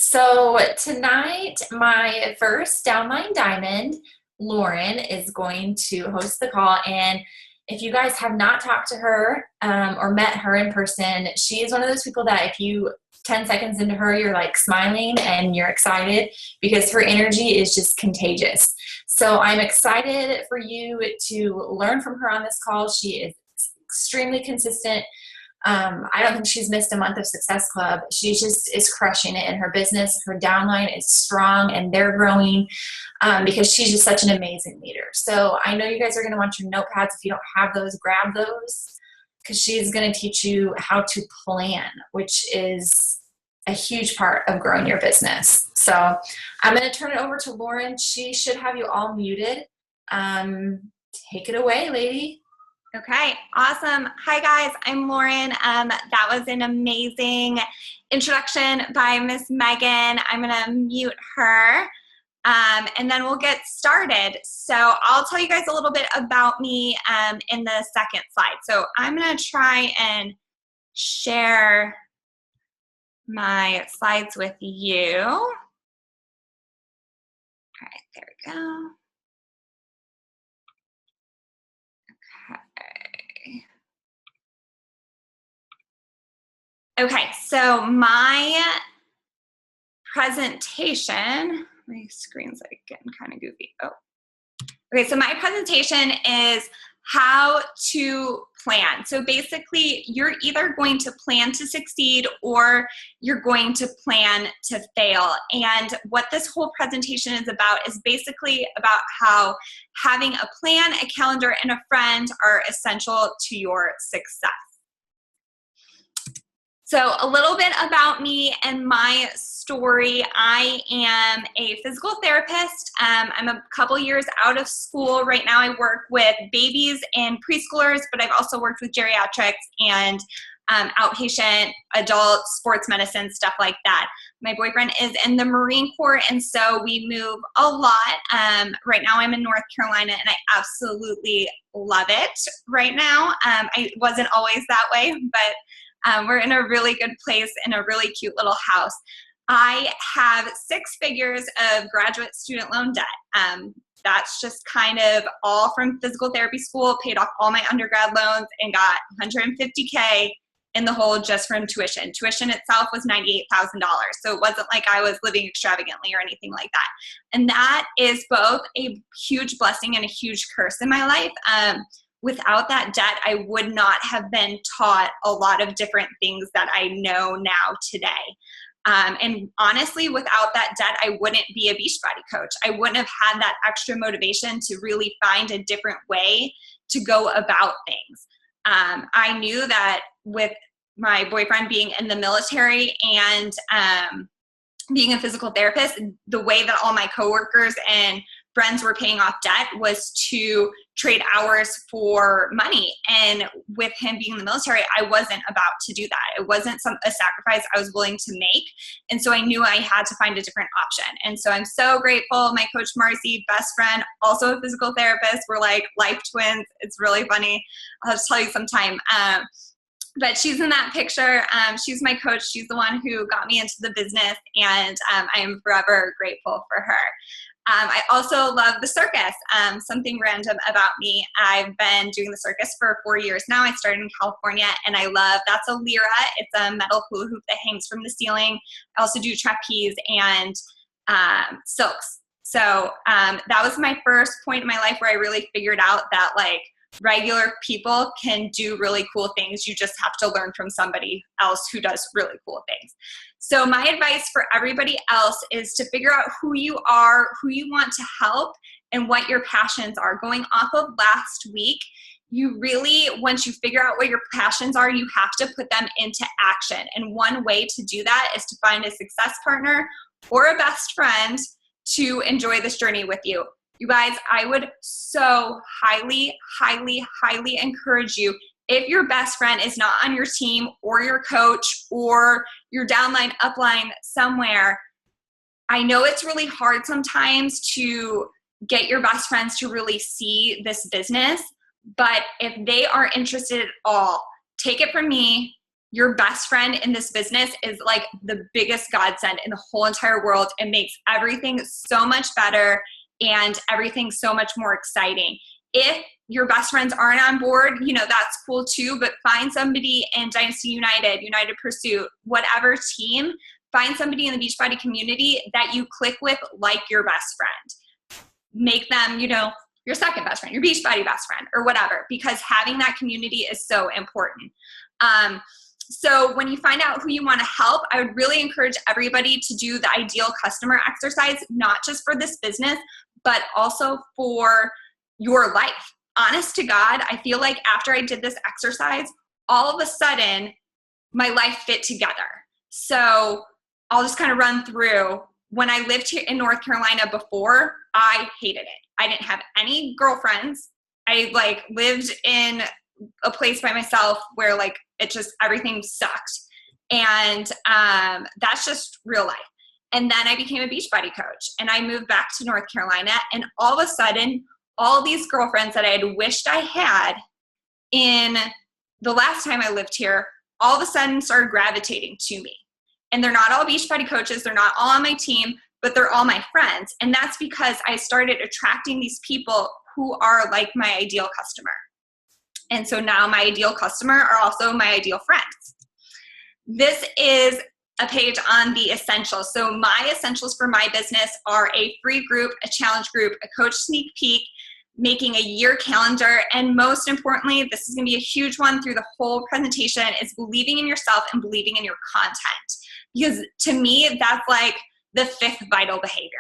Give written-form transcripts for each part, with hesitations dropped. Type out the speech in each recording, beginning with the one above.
So tonight, my first downline diamond, Lauren, is going to host the call. And if you guys have not talked to her or met her in person, she is one of those people that if you 10 seconds into her, you're like smiling and you're excited because her energy is just contagious. So I'm excited for you to learn from her on this call. She is extremely consistent. I don't think she's missed a month of Success Club. She just is crushing it in her business. Her downline is strong and they're growing because she's just such an amazing leader. So I know you guys are going to want your notepads. If you don't have those, grab those because she's going to teach you how to plan, which is a huge part of growing your business. So I'm going to turn it over to Lauren. She should have you all muted. Take it away, lady. Okay, awesome. Hi guys, I'm Lauren. That was an amazing introduction by Miss Megan. I'm gonna mute her and then we'll get started. So I'll tell you guys a little bit about me in the second slide. So I'm gonna try and share my slides with you. All right, there we go. Okay, so my presentation, my screen's like getting kind of goofy. Oh, okay, so my presentation is how to plan. So basically, you're either going to plan to succeed or you're going to plan to fail. And what this whole presentation is about is basically about how having a plan, a calendar, and a friend are essential to your success. So a little bit about me and my story. I am a physical therapist. I'm a couple years out of school. Right now I work with babies and preschoolers, but I've also worked with geriatrics and outpatient, adult, sports medicine, stuff like that. My boyfriend is in the Marine Corps, and so we move a lot. Right now I'm in North Carolina, and I absolutely love it right now. I wasn't always that way, but we're in a really good place in a really cute little house. I have 6 figures of graduate student loan debt. That's just kind of all from physical therapy school, paid off all my undergrad loans and got $150K in the hole just from tuition. Tuition itself was $98,000. So it wasn't like I was living extravagantly or anything like that. And that is both a huge blessing and a huge curse in my life. Without that debt, I would not have been taught a lot of different things that I know now today. And honestly, without that debt, I wouldn't be a beachbody coach. I wouldn't have had that extra motivation to really find a different way to go about things. I knew that with my boyfriend being in the military and being a physical therapist, the way that all my coworkers and friends were paying off debt was to trade hours for money. And with him being in the military, I wasn't about to do that. It wasn't a sacrifice I was willing to make. And so I knew I had to find a different option. And so I'm so grateful. My coach, Marcy, best friend, also a physical therapist. We're like life twins. It's really funny. I'll have to tell you sometime. But she's in that picture. She's my coach. She's the one who got me into the business, and I am forever grateful for her. I also love the circus. Something random about me. I've been doing the circus for 4 years now. I started in California, and I love, that's a lyra. It's a metal hula hoop that hangs from the ceiling. I also do trapeze and silks. So that was my first point in my life where I really figured out that like regular people can do really cool things. You just have to learn from somebody else who does really cool things. So my advice for everybody else is to figure out who you are, who you want to help, and what your passions are. Going off of last week, you really, once you figure out what your passions are, you have to put them into action. And one way to do that is to find a success partner or a best friend to enjoy this journey with you. You guys, I would so highly, highly, highly encourage you, if your best friend is not on your team or your coach or your downline, upline somewhere, I know it's really hard sometimes to get your best friends to really see this business, but if they are interested at all, take it from me, your best friend in this business is like the biggest godsend in the whole entire world. It makes everything so much better and everything so much more exciting. If your best friends aren't on board, you know, that's cool too, but find somebody in Dynasty United, United Pursuit, whatever team, find somebody in the Beachbody community that you click with like your best friend. Make them, you know, your second best friend, your Beachbody best friend, or whatever, because having that community is so important. So when you find out who you want to help, I would really encourage everybody to do the ideal customer exercise, not just for this business, but also for your life. Honest to God, I feel like after I did this exercise, all of a sudden my life fit together. So I'll just kind of run through. When I lived here in North Carolina before, I hated it. I didn't have any girlfriends. I like lived in a place by myself where like it just, everything sucked. And that's just real life. And then I became a Beachbody coach and I moved back to North Carolina, and all of a sudden, all these girlfriends that I had wished I had in the last time I lived here, all of a sudden started gravitating to me. And they're not all Beachbody coaches, they're not all on my team, but they're all my friends. And that's because I started attracting these people who are like my ideal customer. And so now my ideal customer are also my ideal friends. This is a page on the essentials. So my essentials for my business are a free group, a challenge group, a coach sneak peek, making a year calendar, and most importantly, this is going to be a huge one through the whole presentation, is believing in yourself and believing in your content. Because to me, that's like the fifth vital behavior.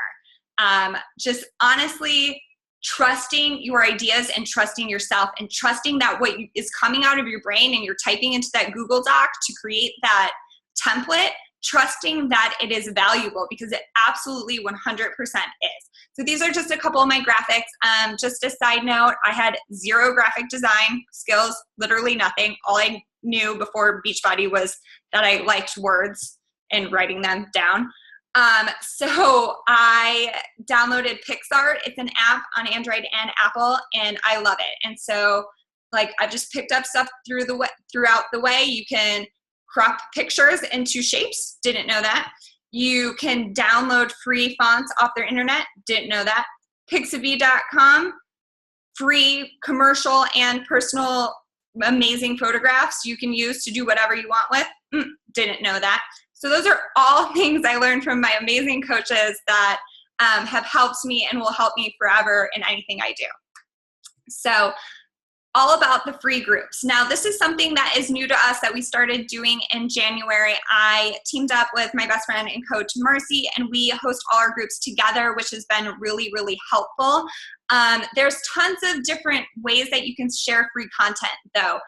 Just honestly trusting your ideas and trusting yourself and trusting that what is coming out of your brain and you're typing into that Google Doc to create that template, trusting that it is valuable, because it absolutely 100% is. So these are just a couple of my graphics. Just a side note, I had zero graphic design skills, literally nothing. All I knew before Beachbody was that I liked words and writing them down. So I downloaded PixArt. It's an app on Android and Apple, and I love it. And so like I've just picked up stuff throughout the way. You can crop pictures into shapes. Didn't know that. You can download free fonts off their internet. Didn't know that. Pixabay.com, free commercial and personal amazing photographs you can use to do whatever you want with. Didn't know that. So those are all things I learned from my amazing coaches that have helped me and will help me forever in anything I do. So all about the free groups. Now, this is something that is new to us that we started doing in January. I teamed up with my best friend and coach, Marcy, and we host all our groups together, which has been really, really helpful. There's tons of different ways that you can share free content, though.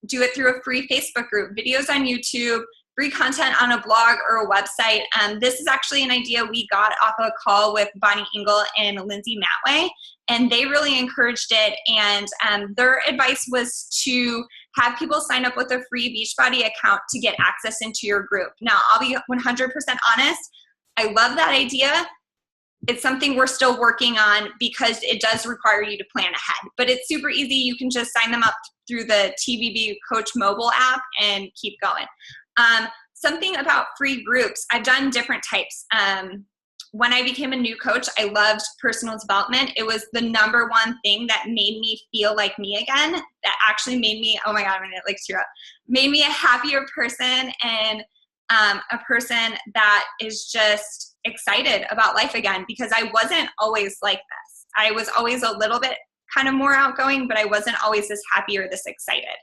Do it through a free Facebook group, videos on YouTube, free content on a blog or a website. This is actually an idea we got off a call with Bonnie Engel and Lindsay Matway, and they really encouraged it. And their advice was to have people sign up with a free Beachbody account to get access into your group. Now, I'll be 100% honest. I love that idea. It's something we're still working on because it does require you to plan ahead, but it's super easy. You can just sign them up through the TVB Coach mobile app and keep going. Something about free groups, I've done different types. When I became a new coach, I loved personal development. It was the number one thing that made me feel like me again, that actually made me, oh my God, I'm gonna like tear up, made me a happier person and a person that is just excited about life again, because I wasn't always like this. I was always a little bit kind of more outgoing, but I wasn't always this happy or this excited.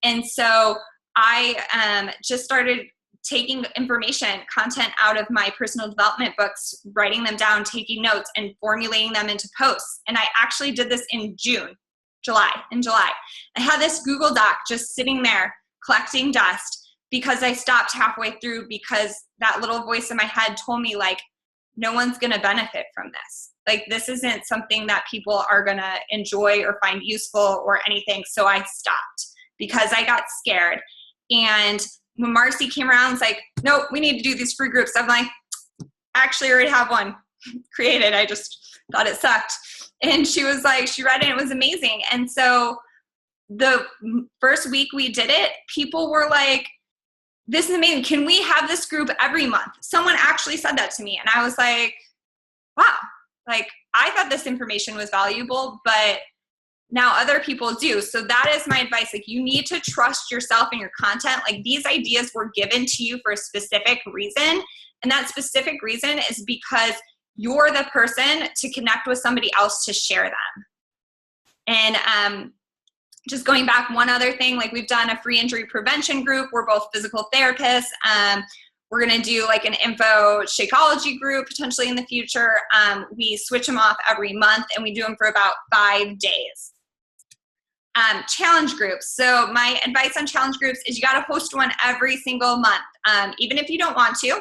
And so I just started taking information, content out of my personal development books, writing them down, taking notes, and formulating them into posts. And I actually did this in July. I had this Google Doc just sitting there collecting dust because I stopped halfway through because that little voice in my head told me, like, no one's going to benefit from this. Like, this isn't something that people are going to enjoy or find useful or anything. So I stopped because I got scared. And when Marcy came around, it's like, nope, we need to do these free groups. I'm like, actually, I already have one created. I just thought it sucked. And she was like, she read it, and it was amazing. And so the first week we did it, people were like, this is amazing. Can we have this group every month? Someone actually said that to me. And I was like, wow, like I thought this information was valuable, but now other people do. So that is my advice. Like you need to trust yourself and your content. Like these ideas were given to you for a specific reason. And that specific reason is because you're the person to connect with somebody else to share them. And just going back, one other thing, like we've done a free injury prevention group. We're both physical therapists. We're going to do like an info Shakeology group potentially in the future. We switch them off every month and we do them for about 5 days. Challenge groups. So my advice on challenge groups is you got to host one every single month, even if you don't want to,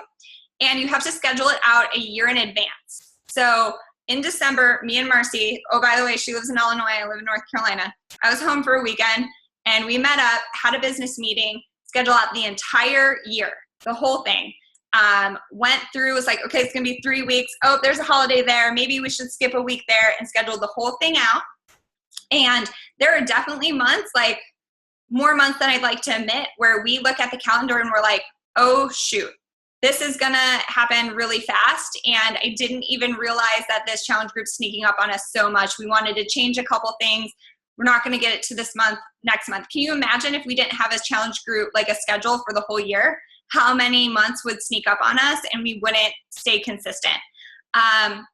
and you have to schedule it out a year in advance. So in December, me and Marcy, oh, by the way, she lives in Illinois, I live in North Carolina. I was home for a weekend and we met up, had a business meeting, scheduled out the entire year, the whole thing. Went through, was like, okay, it's gonna be 3 weeks. Oh, there's a holiday there. Maybe we should skip a week there, and schedule the whole thing out. And there are definitely months, like more months than I'd like to admit, where we look at the calendar and we're like, oh shoot, this is gonna happen really fast. And I didn't even realize that this challenge group's sneaking up on us so much. We wanted to change a couple things. We're not gonna get it to this month, next month. Can you imagine if we didn't have a challenge group, like a schedule for the whole year, how many months would sneak up on us and we wouldn't stay consistent?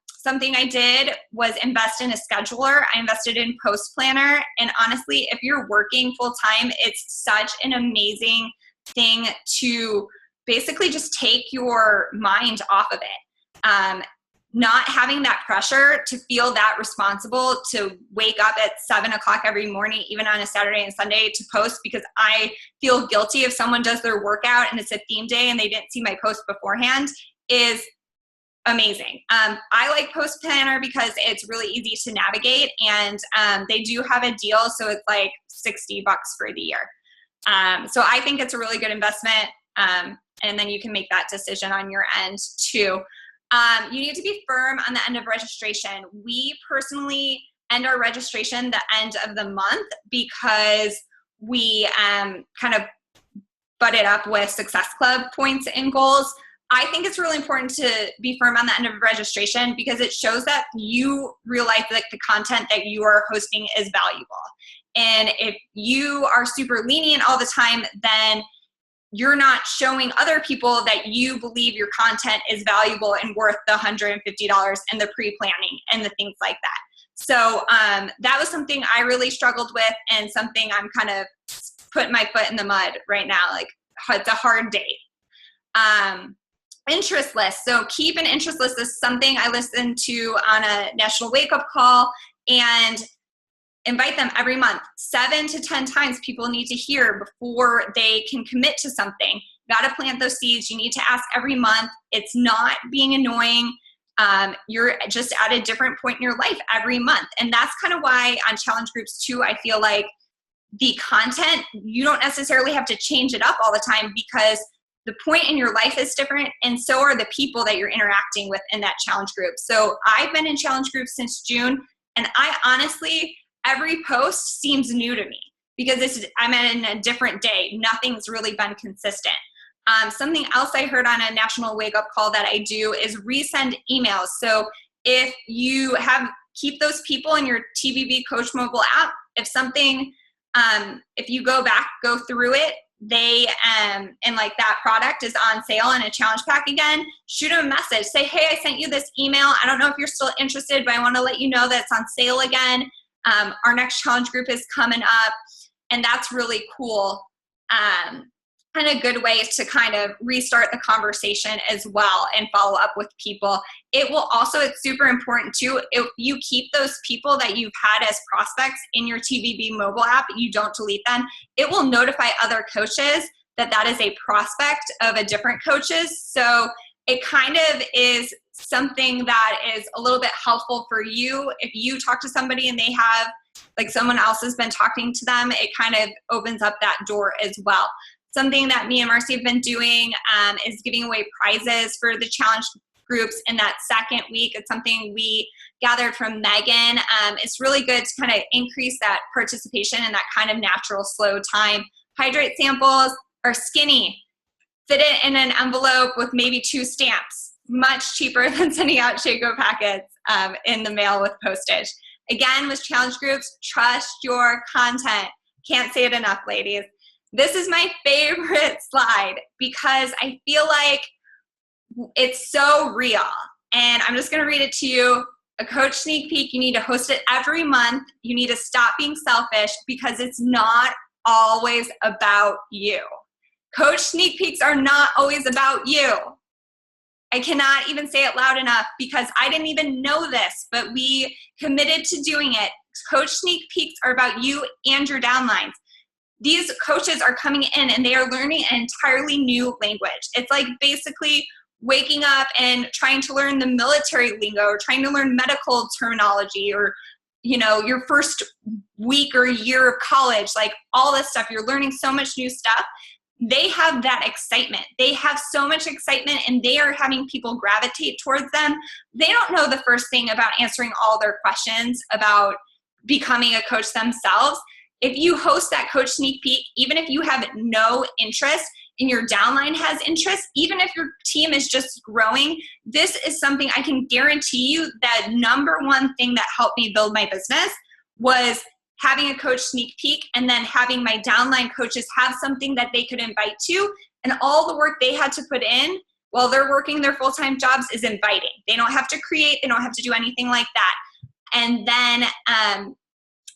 Something I did was invest in a scheduler. I invested in Post Planner. And honestly, if you're working full time, it's such an amazing thing to basically just take your mind off of it. Not having that pressure to feel that responsible to wake up at 7 o'clock every morning, even on a Saturday and Sunday, to post, because I feel guilty if someone does their workout and it's a theme day and they didn't see my post beforehand, is amazing. I like Post Planner because it's really easy to navigate, and they do have a deal, so it's like $60 for the year. So I think it's a really good investment, and then you can make that decision on your end too. You need to be firm on the end of registration. We personally end our registration the end of the month because we kind of butt it up with Success Club points and goals. I think it's really important to be firm on the end of registration because it shows that you realize that the content that you are hosting is valuable. And if you are super lenient all the time, then you're not showing other people that you believe your content is valuable and worth the $150 and the pre-planning and the things like that. So that was something I really struggled with, and something I'm kind of putting my foot in the mud right now. Like, it's a hard date. Interest list. So keep an interest list. This is something I listen to on a national wake-up call, and invite them every month. 7 to 10 times people need to hear before they can commit to something. You got to plant those seeds. You need to ask every month. It's not being annoying. You're just at a different point in your life every month. And that's kind of why on challenge groups too, I feel like the content, you don't necessarily have to change it up all the time, because the point in your life is different, and so are the people that you're interacting with in that challenge group. So I've been in challenge groups since June, and I honestly, every post seems new to me because I'm in a different day. Nothing's really been consistent. Something else I heard on a national wake-up call that I do is resend emails. So if you keep those people in your TBB Coach mobile app, if something, if you go through it, they and like that product is on sale in a challenge pack again, shoot them a message. Say, hey, I sent you this email. I don't know if you're still interested, but I want to let you know that it's on sale again. Our next challenge group is coming up, and that's really cool. And a good way to kind of restart the conversation as well and follow up with people. It will also, it's super important too, if you keep those people that you've had as prospects in your TVB mobile app, you don't delete them, it will notify other coaches that is a prospect of a different coaches. So it kind of is something that is a little bit helpful for you. If you talk to somebody and they have, like, someone else has been talking to them, it kind of opens up that door as well. Something that me and Marcy have been doing is giving away prizes for the challenge groups in that second week. It's something we gathered from Megan. It's really good to kind of increase that participation and that kind of natural slow time. Hydrate samples are skinny. Fit it in an envelope with maybe 2 stamps. Much cheaper than sending out Shaco packets in the mail with postage. Again, with challenge groups, trust your content. Can't say it enough, ladies. This is my favorite slide because I feel like it's so real. And I'm just going to read it to you. A coach sneak peek, you need to host it every month. You need to stop being selfish because it's not always about you. Coach sneak peeks are not always about you. I cannot even say it loud enough because I didn't even know this, but we committed to doing it. Coach sneak peeks are about you and your downlines. These coaches are coming in and they are learning an entirely new language. It's like basically waking up and trying to learn the military lingo or trying to learn medical terminology or, you know, your first week or year of college, like all this stuff. You're learning so much new stuff. They have that excitement. They have so much excitement and they are having people gravitate towards them. They don't know the first thing about answering all their questions about becoming a coach themselves. If you host that coach sneak peek, even if you have no interest and your downline has interest, even if your team is just growing, this is something I can guarantee you that number one thing that helped me build my business was having a coach sneak peek and then having my downline coaches have something that they could invite to. And all the work they had to put in while they're working their full-time jobs is inviting. They don't have to create, they don't have to do anything like that. And then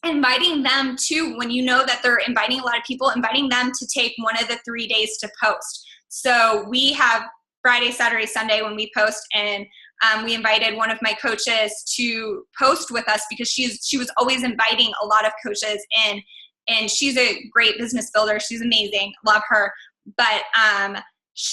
inviting them to, when you know that they're inviting a lot of people, inviting them to take one of the 3 days to post. So we have Friday, Saturday, Sunday when we post, and we invited one of my coaches to post with us because she was always inviting a lot of coaches in, and she's a great business builder. She's amazing. Love her. But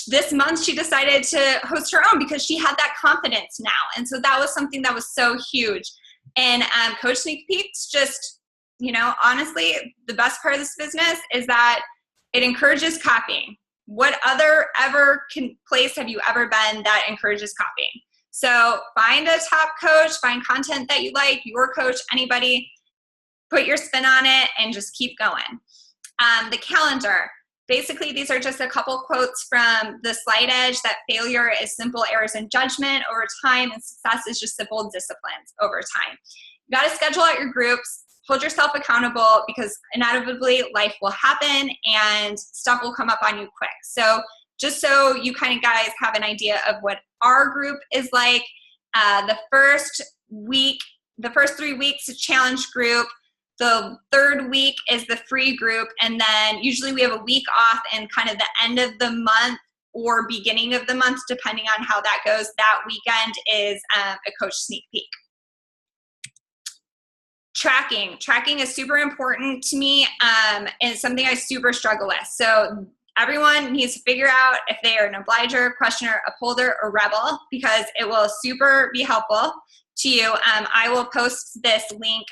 this month she decided to host her own because she had that confidence now. And so that was something that was so huge. And Coach Sneak Peeks just, you know, honestly, the best part of this business is that it encourages copying. What other place have you ever been that encourages copying? So find a top coach, find content that you like, your coach, anybody, put your spin on it and just keep going. The calendar. Basically, these are just a couple quotes from the Slide Edge that failure is simple errors in judgment over time and success is just simple disciplines over time. You got to schedule out your groups, hold yourself accountable because inevitably life will happen and stuff will come up on you quick. So just so you kind of guys have an idea of what our group is like, the first 3 weeks, a challenge group. The third week is the free group. And then usually we have a week off and kind of the end of the month or beginning of the month, depending on how that goes. That weekend is a coach sneak peek. Tracking is super important to me and it's something I super struggle with. So everyone needs to figure out if they are an obliger, questioner, upholder, or rebel because it will super be helpful to you. I will post this link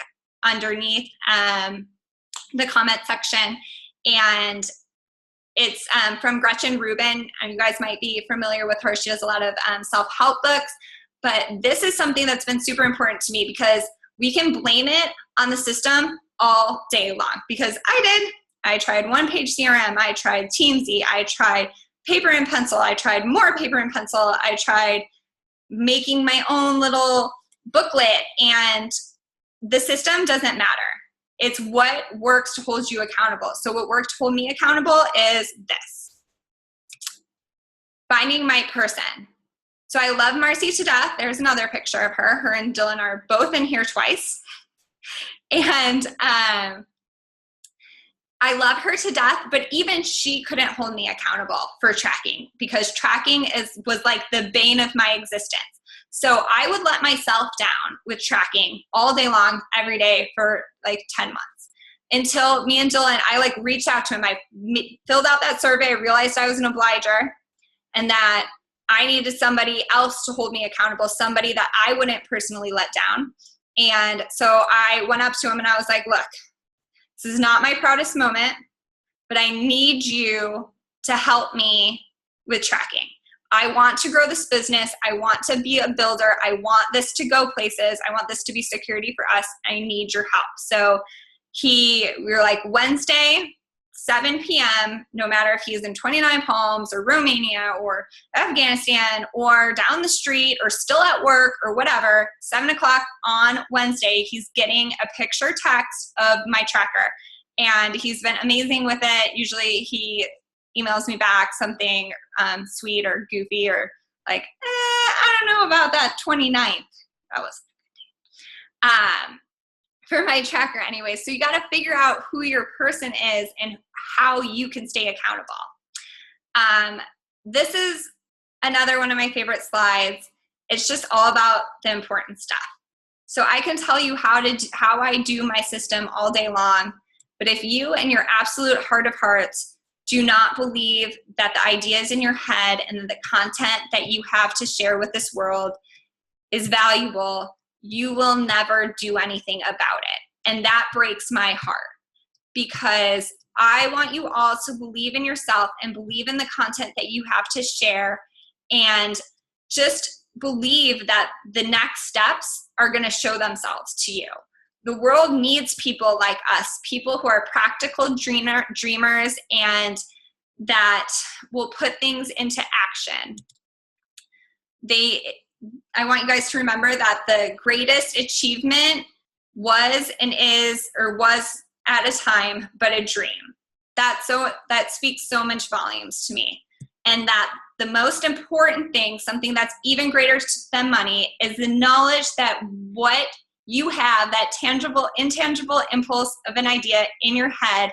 underneath the comment section, and it's from Gretchen Rubin. You guys might be familiar with her. She does a lot of self-help books, but this is something that's been super important to me because we can blame it on the system all day long because I tried one-page CRM, I tried Teamsy, I tried paper and pencil, I tried more paper and pencil, I tried making my own little booklet, and the system doesn't matter. It's what works to hold you accountable. So what worked to hold me accountable is this. Finding my person. So I love Marcy to death. There's another picture of her. Her and Dylan are both in here twice. And I love her to death, but even she couldn't hold me accountable for tracking because tracking was like the bane of my existence. So I would let myself down with tracking all day long, every day for like 10 months until me and Dylan, I like reached out to him. I filled out that survey, realized I was an obliger and that I needed somebody else to hold me accountable, somebody that I wouldn't personally let down. And so I went up to him and I was like, look, this is not my proudest moment, but I need you to help me with tracking. I want to grow this business. I want to be a builder. I want this to go places. I want this to be security for us. I need your help. So we were like, Wednesday, 7 p.m., no matter if he's in 29 Palms or Romania or Afghanistan or down the street or still at work or whatever, 7 o'clock on Wednesday, he's getting a picture text of my tracker. And he's been amazing with it. Usually he emails me back something sweet or goofy or like, I don't know about that 29th. That was for my tracker anyway. So you got to figure out who your person is and how you can stay accountable. This is another one of my favorite slides. It's just all about the important stuff. So I can tell you how I do my system all day long, but if you in your absolute heart of hearts do not believe that the ideas in your head and the content that you have to share with this world is valuable, you will never do anything about it. And that breaks my heart, because I want you all to believe in yourself and believe in the content that you have to share, and just believe that the next steps are going to show themselves to you. The world needs people like us, people who are practical dreamers and that will put things into action. I want you guys to remember that the greatest achievement was and is, or was at a time, but a dream. That speaks so much volumes to me. And that the most important thing, something that's even greater than money, is the knowledge that what you have, that tangible, intangible impulse of an idea in your head,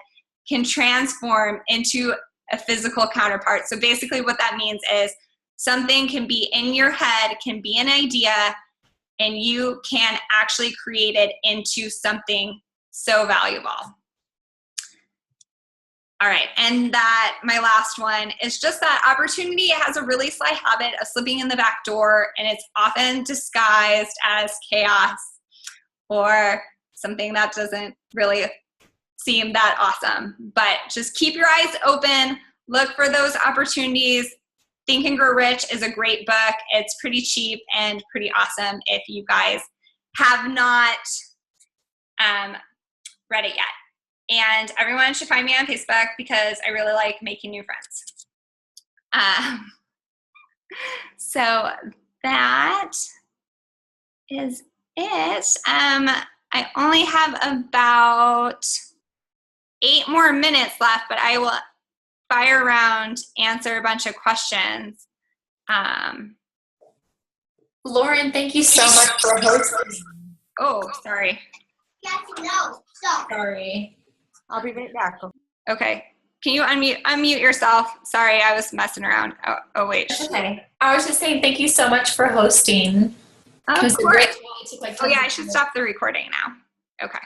can transform into a physical counterpart. So basically what that means is something can be in your head, can be an idea, and you can actually create it into something so valuable. All right, and that my last one is just that opportunity has a really sly habit of slipping in the back door, and it's often disguised as chaos or something that doesn't really seem that awesome. But just keep your eyes open, look for those opportunities. Think and Grow Rich is a great book. It's pretty cheap and pretty awesome if you guys have not read it yet. And everyone should find me on Facebook because I really like making new friends. So that is it. I only have about 8 more minutes left, but I will fire around, answer a bunch of questions. Lauren, thank you so much for hosting. Oh, sorry. No, stop. Sorry. I'll be right back. Okay. Can you unmute yourself? Sorry, I was messing around. Oh wait. Okay. I was just saying thank you so much for hosting. Of It was a course. great call. It took like 10 Oh yeah, I should minutes. stop the recording now. Okay.